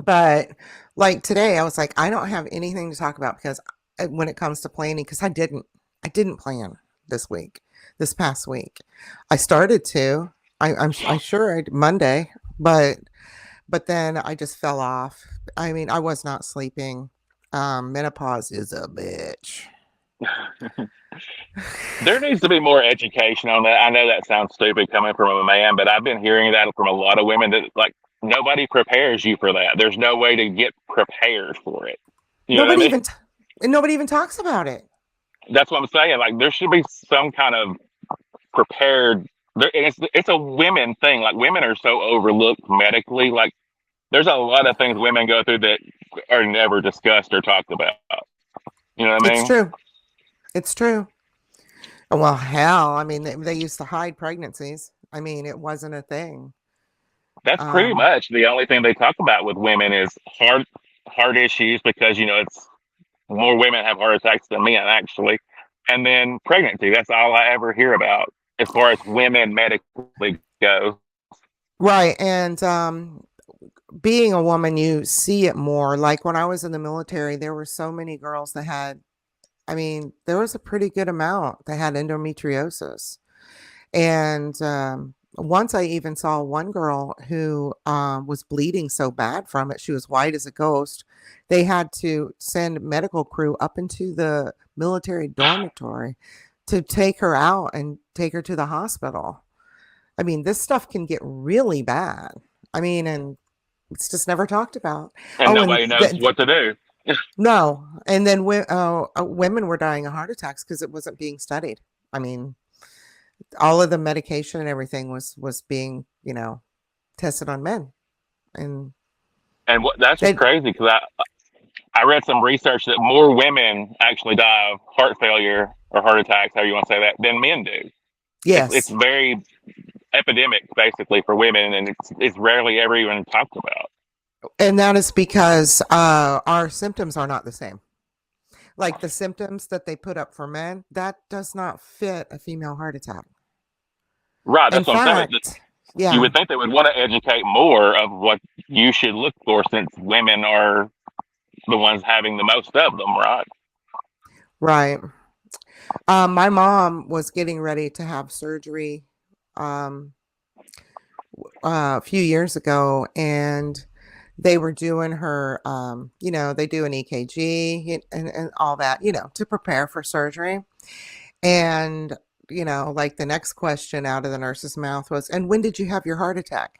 But like today, I was like, I don't have anything to talk about because when it comes to planning, because I didn't plan this week, this past week. I started to, I sure I Monday, but then I just fell off. I mean, I was not sleeping. Menopause is a bitch. There needs to be more education on that. I know that sounds stupid coming from a man, but I've been hearing that from a lot of women that like nobody prepares you for that. There's no way to get prepared for it. You know what I Nobody mean? even, and nobody even talks about it. That's what I'm saying. Like there should be some kind of prepared. And it's a women thing. Like women are so overlooked medically. Like there's a lot of things women go through that are never discussed or talked about. You know what I It's mean? true. It's true. Well, hell, I mean, they used to hide pregnancies. I mean, it wasn't a thing. That's pretty Um, much the only thing they talk about with women is heart issues because it's more women have heart attacks than men actually, and then pregnancy. That's all I ever hear about as far as women medically go. right. And being a woman, you see it more. Like when I was in the military, there were so many girls that had, I mean, there was a pretty good amount that had endometriosis. And once I even saw one girl who was bleeding so bad from it, she was white as a ghost. They had to send medical crew up into the military dormitory to take her out and take her to the hospital. I mean, this stuff can get really bad. I mean, and it's just never talked about. And Oh, and nobody knows what to do. no, and then women were dying of heart attacks because it wasn't being studied. I mean, all of the medication and everything was being tested on men, and And that's just they crazy because I read some research that more women actually die of heart failure or heart attacks, however you want to say that, than men do. It's yes, very epidemic basically for women, and it's rarely ever even talked about. and that is because our symptoms are not the same. Like the symptoms that they put up for men, that does not fit a female heart attack. Right, In that's what I'm saying. fact, You yeah, would think they would want to educate more of what you should look for since women are the ones having the most of them, right? right. My mom was getting ready to have surgery um, a few years ago, and they were doing her, they do an EKG and all that, to prepare for surgery. And, like the next question out of the nurse's mouth was, and when did you have your heart attack?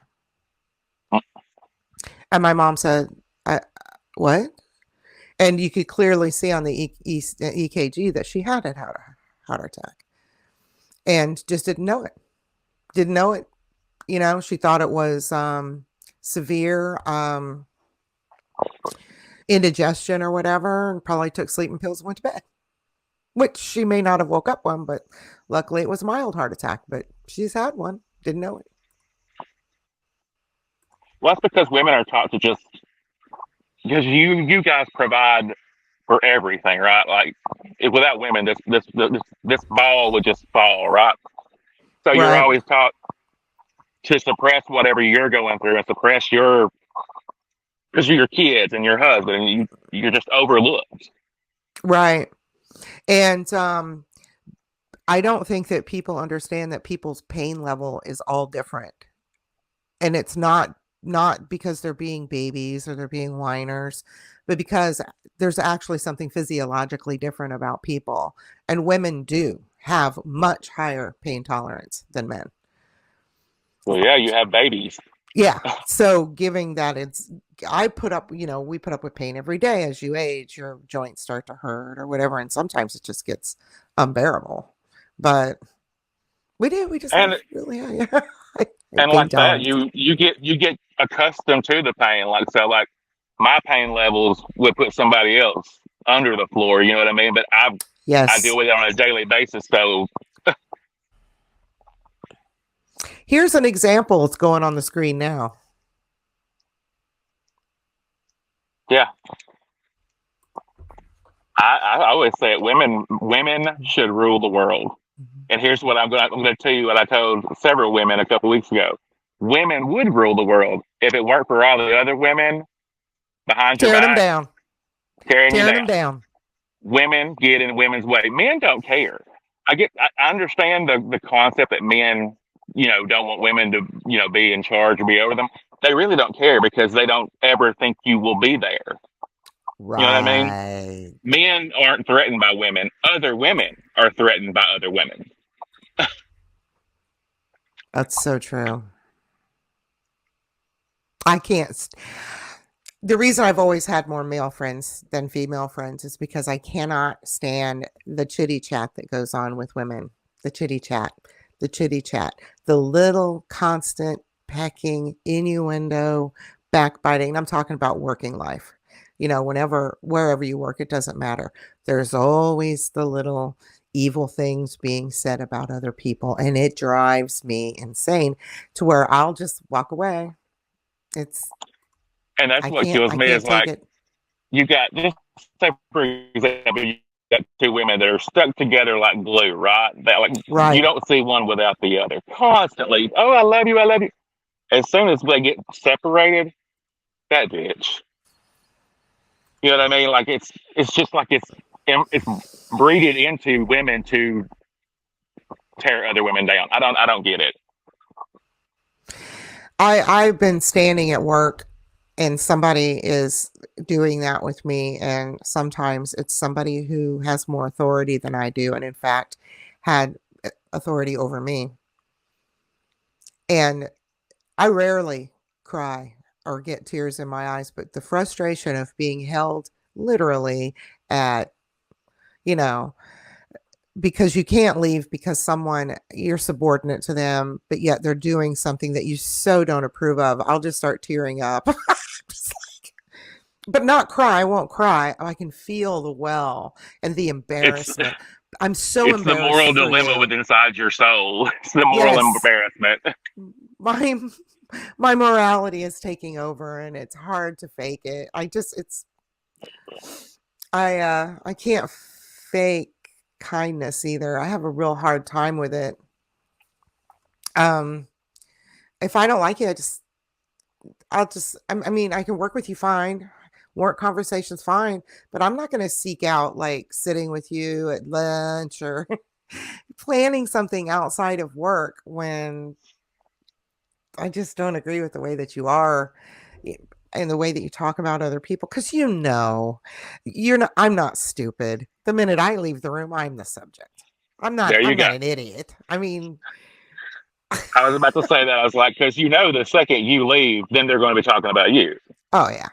And my mom said, what? And you could clearly see on the EKG that she had a heart attack and just didn't know it. Didn't know it. She thought it was severe indigestion or whatever, and probably took sleeping pills and went to bed, which she may not have woke up one, but luckily it was a mild heart attack, but she's had one, didn't know it. Well, that's because women are taught to just because you guys provide for everything, right? Like without women, this ball would just fall, right? So you're Right, always taught to suppress whatever you're going through and suppress your because your kids and your husband, and you're just overlooked. right. And I don't think that people understand that people's pain level is all different. And it's not because they're being babies or they're being whiners, but because there's actually something physiologically different about people. And women do have much higher pain tolerance than men. So yeah, you have babies. Yeah. So giving that it's I put up, we put up with pain every day as you age, your joints start to hurt or whatever. And sometimes it just gets unbearable. But we just And have really high, high and pain like that, tolerance. you get accustomed to the pain. Like so, like my pain levels would put somebody else under the floor. You know what I mean? But I deal Yes. with it on a daily basis. So Here's an example. It's going on the screen now. yeah, I always say it. Women should rule the world. And here's what I'm going to tell you what I told several women a couple weeks ago. Women would rule the world if it weren't for all the other women. behind your Tearing them back, down, tearing you tearing down. them down. Women get in women's way. Men don't care. I understand the concept that men, don't want women to, be in charge or be over them. They really don't care because they don't ever think you will be there. You know what I mean? Right. Men aren't threatened by women. Other women are threatened by other women. That's so true. I can't. The reason I've always had more male friends than female friends is because I cannot stand the chitty chat that goes on with women. The chitty chat, the chitty chat, the little constant pecking, innuendo, backbiting. And I'm talking about working life. Wherever you work, it doesn't matter. There's always the little evil things being said about other people. And it drives me insane to where I'll just walk away. It's And that's what kills I me is can't take like, it. you got, just say, for example, you got two women that are stuck together like glue, right? That, like, you Right. don't see one without the other constantly. Oh, I love you. I love you. As soon as they get separated, that bitch. You know what I mean? Like, it's just like it's breeded into women to tear other women down. I don't get it. I've been standing at work and somebody is doing that with me, and sometimes it's somebody who has more authority than I do, and in fact had authority over me. And I rarely cry or get tears in my eyes, but the frustration of being held literally at, you know, because you can't leave because you're subordinate to them, but yet they're doing something that you so don't approve of. I'll just start tearing up. But not cry. I won't cry. I can feel the well and the It's embarrassment. I'm so it's the embarrassed moral for dilemma you. within inside your soul. It's the moral Yes, embarrassment. my my morality is taking over, and it's hard to fake it. I can't fake kindness either. I have a real hard time with it. Um, if I don't like you, I mean, I can work with you fine. Work conversations fine, but I'm not going to seek out like sitting with you at lunch or planning something outside of work when I just don't agree with the way that you are and the way that you talk about other people. Because I'm not stupid. The minute I leave the room, I'm the subject. There you I'm go. not an idiot. I mean, I was about to say that. I was like, because the second you leave, then they're going to be talking about you. oh yeah.